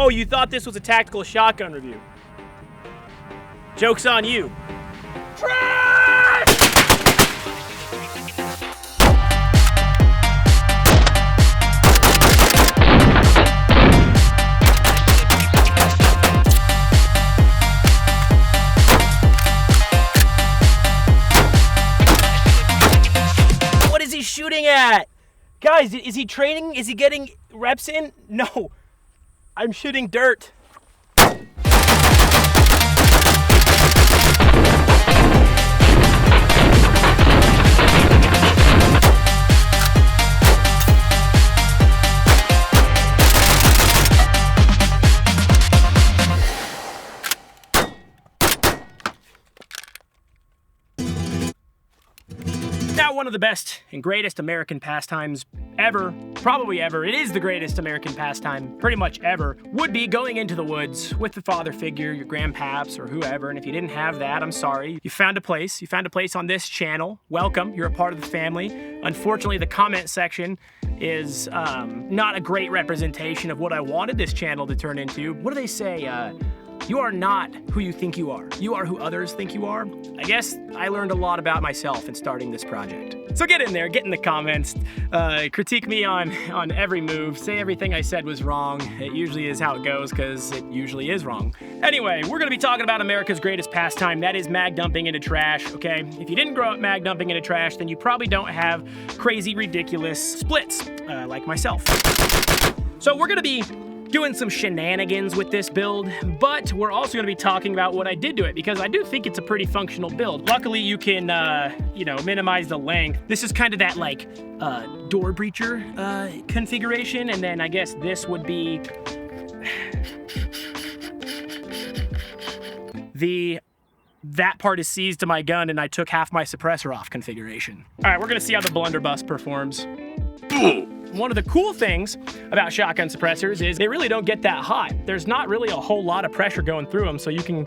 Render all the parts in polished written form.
Oh, you thought this was a tactical shotgun review. Joke's on you. Trash! What is he shooting at? Guys, is he training? Is he getting reps in? No, I'm shooting dirt. Now, one of the best and greatest American pastimes ever, probably ever, it is the greatest American pastime pretty much ever, would be going into the woods with the father figure, your grandpaps or whoever, and if you didn't have that, I'm sorry. You found a place on this channel. Welcome, you're a part of the family. Unfortunately, the comment section is not a great representation of what I wanted this channel to turn into. What do they say? You are not who you think you are. You are who others think you are. I guess I learned a lot about myself in starting this project. So get in there, get in the comments, critique me on every move, say everything I said was wrong. It usually is how it goes, because it usually is wrong. Anyway, we're gonna be talking about America's greatest pastime, that is mag dumping into trash, okay? If you didn't grow up mag dumping into trash, then you probably don't have crazy, ridiculous splits, like myself. So we're gonna be doing some shenanigans with this build, but we're also going to be talking about what I did to it, because I do think it's a pretty functional build. Luckily, you can, minimize the length. This is kind of that, like, door breacher configuration, and then I guess this would be that part is seized to my gun and I took half my suppressor off configuration. All right, we're going to see how the blunderbuss performs. One of the cool things about shotgun suppressors is they really don't get that hot. There's not really a whole lot of pressure going through them, so you can,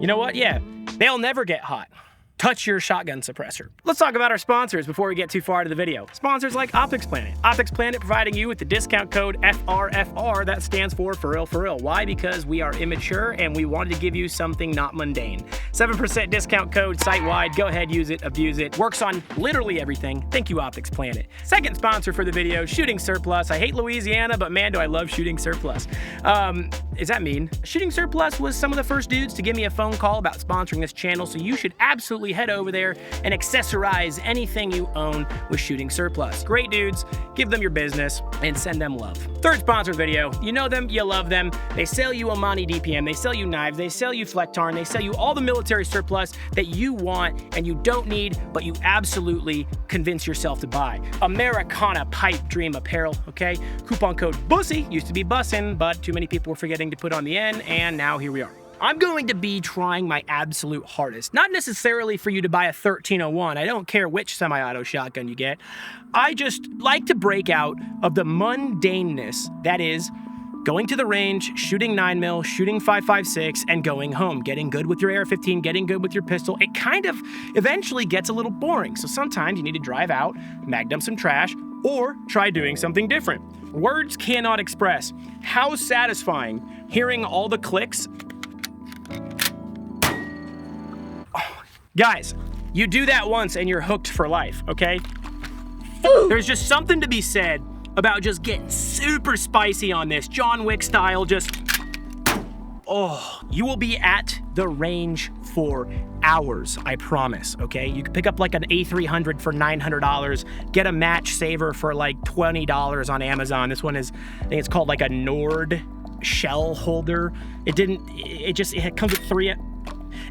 you know what? Yeah, they'll never get hot. Touch your shotgun suppressor. Let's talk about our sponsors before we get too far into the video. Sponsors like OpticsPlanet. OpticsPlanet providing you with the discount code FRFR, that stands for real. Why? Because we are immature and we wanted to give you something not mundane. 7% discount code site-wide. Go ahead, use it, abuse it. Works on literally everything. Thank you, OpticsPlanet. Second sponsor for the video, Shooting Surplus. I hate Louisiana, but man, do I love Shooting Surplus. Is that mean? Shooting Surplus was some of the first dudes to give me a phone call about sponsoring this channel, so you should absolutely head over there and accessorize anything you own with Shooting Surplus. Great dudes, give them your business and send them love. Third sponsor video, you know them, you love them. They sell you Omani DPM, they sell you knives, they sell you Flectarn, they sell you all the military surplus that you want and you don't need, but you absolutely convince yourself to buy. Americana Pipedream Apparel, okay? Coupon code BUSSIN, used to be BUSSIN, but too many people were forgetting to put on the N, and now here we are. I'm going to be trying my absolute hardest, not necessarily for you to buy a 1301. I don't care which semi-auto shotgun you get. I just like to break out of the mundaneness that is going to the range, shooting 9mm, shooting 5.56, and going home, getting good with your AR-15, getting good with your pistol. It kind of eventually gets a little boring. So sometimes you need to drive out, mag dump some trash, or try doing something different. Words cannot express how satisfying hearing all the clicks. Guys, you do that once and you're hooked for life, okay? There's just something to be said about just getting super spicy on this, John Wick style, just, oh, you will be at the range for hours, I promise, okay? You can pick up like an A300 for $900, get a match saver for like $20 on Amazon. This one is, I think it's called like a Nord shell holder.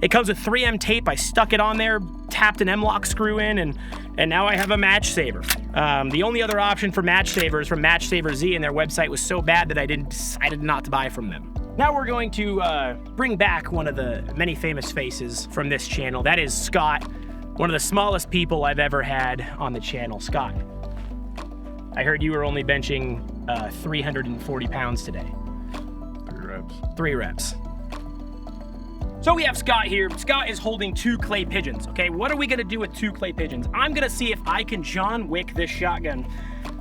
It comes with 3M tape. I stuck it on there, tapped an M-lock screw in, and now I have a match saver. The only other option for match savers from Match Saver Z, and their website was so bad that I decided not to buy from them. Now we're going to bring back one of the many famous faces from this channel. That is Scott, one of the smallest people I've ever had on the channel. Scott, I heard you were only benching 340 pounds today. 3 reps. So we have Scott here. Scott is holding 2 clay pigeons, okay? What are we gonna do with 2 clay pigeons? I'm gonna see if I can John Wick this shotgun.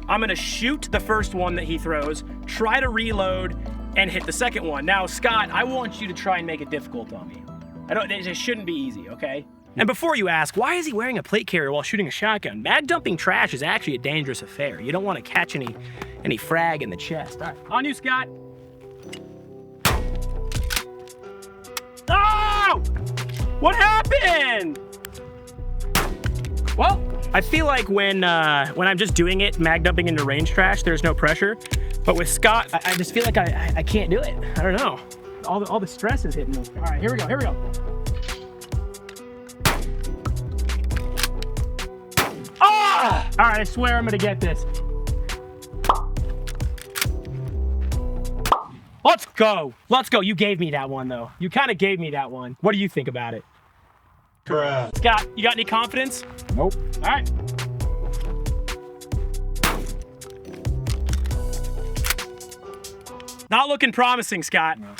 I'm gonna shoot the first one that he throws, try to reload, and hit the second one. Now, Scott, I want you to try and make it difficult on me. It shouldn't be easy, okay? And before you ask, why is he wearing a plate carrier while shooting a shotgun? Mag dumping trash is actually a dangerous affair. You don't want to catch any frag in the chest. All right, on you, Scott. Oh! What happened? Well, I feel like when I'm just doing it, mag dumping into range trash, there's no pressure. But with Scott, I just feel like I can't do it. I don't know. All the stress is hitting me. All right, here we go. Ah! All right, I swear I'm gonna get this. Let's go. You gave me that one, though. You kind of gave me that one. What do you think about it? Bruh. Scott, you got any confidence? Nope. All right. Not looking promising, Scott. No.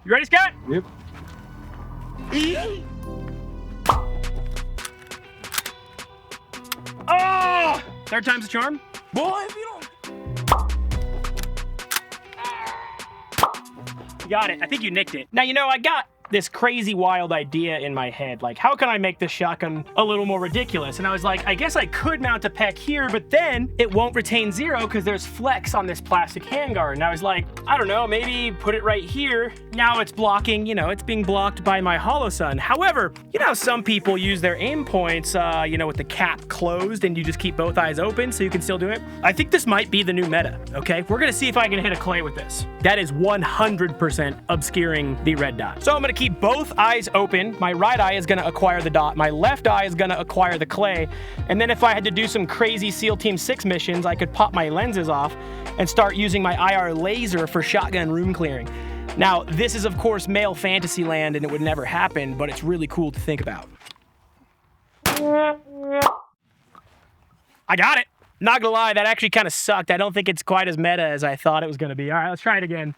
You ready, Scott? Yep. Oh! Third time's a charm? Boy, if you don't... You got it. I think you nicked it. Now, I got this crazy wild idea in my head. Like, how can I make this shotgun a little more ridiculous? And I was like, I guess I could mount a pec here, but then it won't retain zero because there's flex on this plastic handguard. And I was like, I don't know, maybe put it right here. Now it's blocking, it's being blocked by my Holosun. However, how some people use their aim points, with the cap closed and you just keep both eyes open so you can still do it? I think this might be the new meta, okay? We're gonna see if I can hit a clay with this. That is 100% obscuring the red dot. So I'm gonna keep both eyes open. My right eye is gonna acquire the dot. My left eye is gonna acquire the clay. And then if I had to do some crazy SEAL Team 6 missions, I could pop my lenses off and start using my IR laser for shotgun room clearing. Now, this is of course male fantasy land and it would never happen, but it's really cool to think about. I got it. Not gonna lie, that actually kind of sucked. I don't think it's quite as meta as I thought it was gonna be. All right, let's try it again.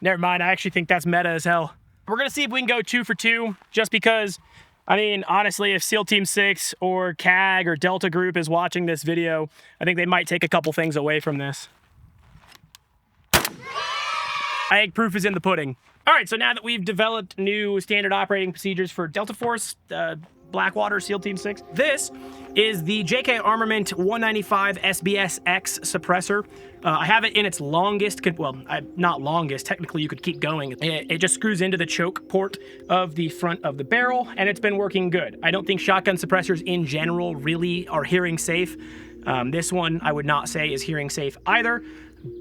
Never mind, I actually think that's meta as hell. We're gonna see if we can go 2 for 2, just because, honestly, if SEAL Team 6 or CAG or Delta Group is watching this video, I think they might take a couple things away from this. Egg proof is in the pudding. All right, so now that we've developed new standard operating procedures for Delta Force, Blackwater, SEAL Team 6, this is the JK Armament 195 SBS-X suppressor. I have it in its longest, not longest, technically you could keep going. It just screws into the choke port of the front of the barrel, and it's been working good. I don't think shotgun suppressors in general really are hearing safe. This one I would not say is hearing safe either,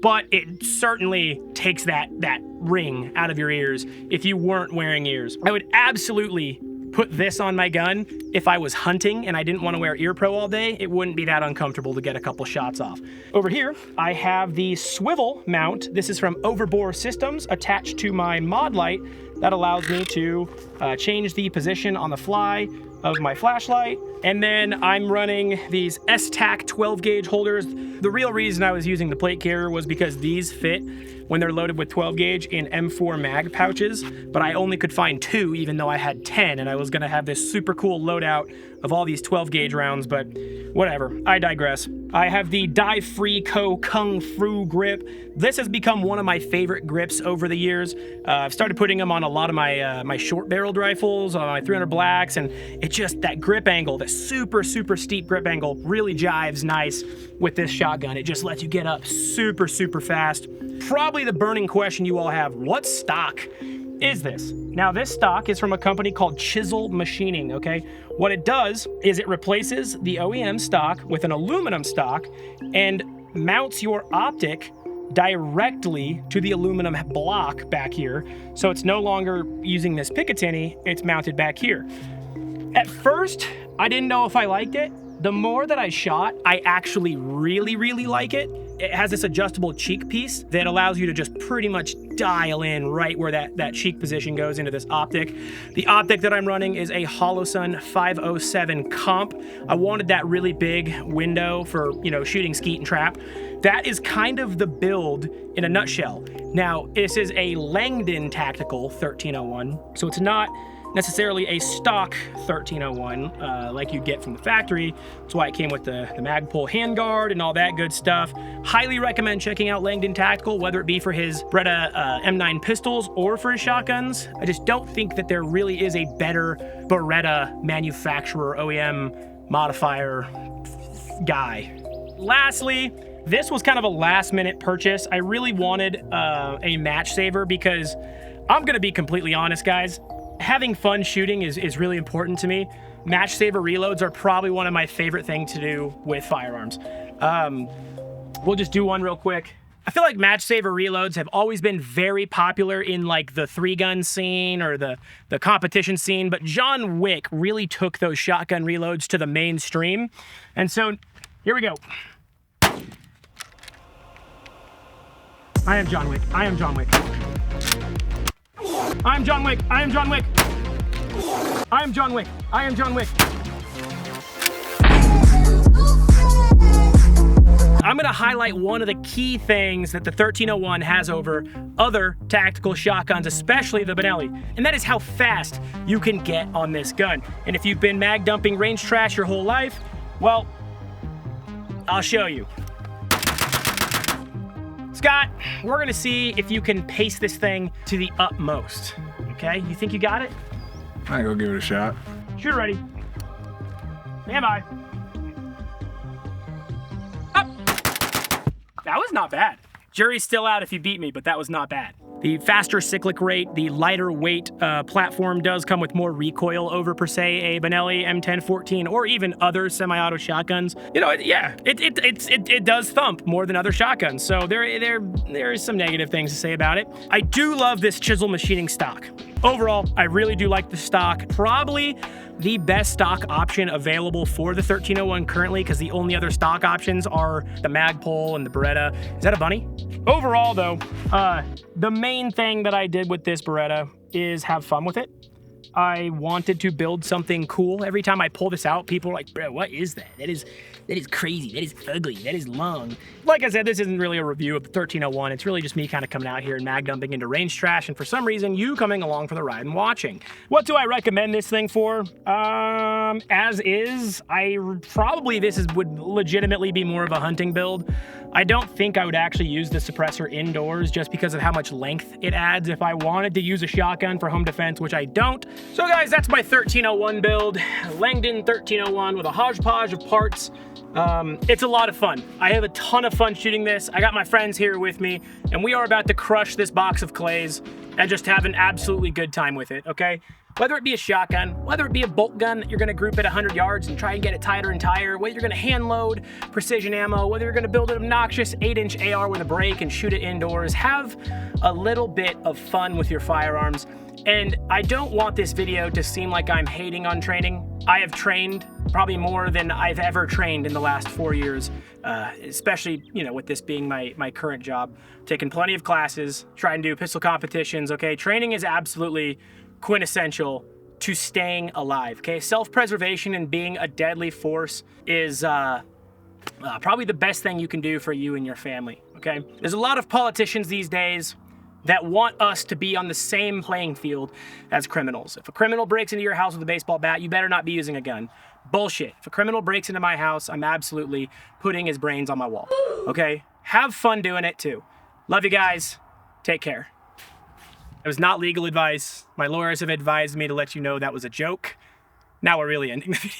but it certainly takes that ring out of your ears if you weren't wearing ears. I would absolutely put this on my gun if I was hunting and I didn't want to wear ear pro all day. It wouldn't be that uncomfortable to get a couple shots off. Over here, I have the swivel mount. This is from Overbore Systems, attached to my mod light. That allows me to change the position on the fly of my flashlight. And then I'm running these S-Tac 12 gauge holders. The real reason I was using the plate carrier was because these fit when they're loaded with 12 gauge in M4 mag pouches, but I only could find 2 even though I had 10, and I was gonna have this super cool loadout of all these 12 gauge rounds, but whatever, I digress. I have the dive-free Kung Fu grip. This has become one of my favorite grips over the years. I've started putting them on a lot of my short-barreled rifles, on my 300 blacks, and it just, that grip angle, that super steep grip angle really jives nice with this shotgun. It just lets you get up super fast. Probably the burning question you all have, what stock is this? Now, this stock is from a company called Chisel Machining, okay? What it does is it replaces the OEM stock with an aluminum stock and mounts your optic directly to the aluminum block back here. So it's no longer using this Picatinny, it's mounted back here. At first, I didn't know if I liked it. The more that I shot, I actually really like it. It has this adjustable cheek piece that allows you to just pretty much dial in right where that cheek position goes into this optic. The optic that I'm running is a Holosun 507 comp. I wanted that really big window for, shooting skeet and trap. That is kind of the build in a nutshell. Now, this is a Langdon Tactical 1301, so it's not necessarily a stock 1301 like you get from the factory. That's why it came with the Magpul handguard and all that good stuff. Highly recommend checking out Langdon Tactical, whether it be for his Beretta M9 pistols or for his shotguns. I just don't think that there really is a better Beretta manufacturer, OEM, modifier guy. Lastly, this was kind of a last minute purchase. I really wanted a match saver because I'm gonna be completely honest, guys. Having fun shooting is really important to me. Match saver reloads are probably one of my favorite things to do with firearms. We'll just do one real quick. I feel like match saver reloads have always been very popular in like the 3-gun scene or the competition scene, but John Wick really took those shotgun reloads to the mainstream. And so here we go. I am John Wick. I am John Wick. I am John Wick. I am John Wick. I am John Wick. I am John Wick. I'm gonna highlight one of the key things that the 1301 has over other tactical shotguns, especially the Benelli, and that is how fast you can get on this gun. And if you've been mag dumping range trash your whole life, well, I'll show you. Scott, we're gonna see if you can pace this thing to the utmost, okay? You think you got it? I can go give it a shot. Shooter ready. Stand by. Up. That was not bad. Jury's still out if you beat me, but that was not bad. The faster cyclic rate, the lighter weight platform does come with more recoil over, per se, a Benelli M1014 or even other semi-auto shotguns. You know, it does thump more than other shotguns. So there is some negative things to say about it. I do love this chisel machining stock. Overall, I really do like the stock. Probably the best stock option available for the 1301 currently, because the only other stock options are the Magpul and the Beretta. Is that a bunny? Overall though, the main thing that I did with this Beretta is have fun with it. I wanted to build something cool. Every time I pull this out, people are like, bro, what is that? That is crazy. That is ugly. That is long. Like I said, this isn't really a review of the 1301. It's really just me kind of coming out here and mag dumping into range trash, and for some reason, you coming along for the ride and watching. What do I recommend this thing for? As is, this would legitimately be more of a hunting build. I don't think I would actually use the suppressor indoors just because of how much length it adds if I wanted to use a shotgun for home defense, which I don't. So guys, that's my 1301 build. Langdon 1301 with a hodgepodge of parts. It's a lot of fun. I have a ton of fun shooting this. I got my friends here with me, and we are about to crush this box of clays and just have an absolutely good time with it, okay? Whether it be a shotgun, whether it be a bolt gun that you're gonna group at 100 yards and try and get it tighter and tighter, whether you're gonna hand load precision ammo, whether you're gonna build an obnoxious 8-inch AR with a break and shoot it indoors, have a little bit of fun with your firearms. And I don't want this video to seem like I'm hating on training. I have trained probably more than I've ever trained in the last 4 years, especially, you know, with this being my current job. Taking plenty of classes, trying to do pistol competitions, okay? Training is absolutely quintessential to staying alive, okay? Self-preservation and being a deadly force is probably the best thing you can do for you and your family, okay? There's a lot of politicians these days that want us to be on the same playing field as criminals. If a criminal breaks into your house with a baseball bat, you better not be using a gun. Bullshit. If a criminal breaks into my house, I'm absolutely putting his brains on my wall, okay? Have fun doing it too. Love you guys. Take care. It was not legal advice. My lawyers have advised me to let you know that was a joke. Now we're really ending the video.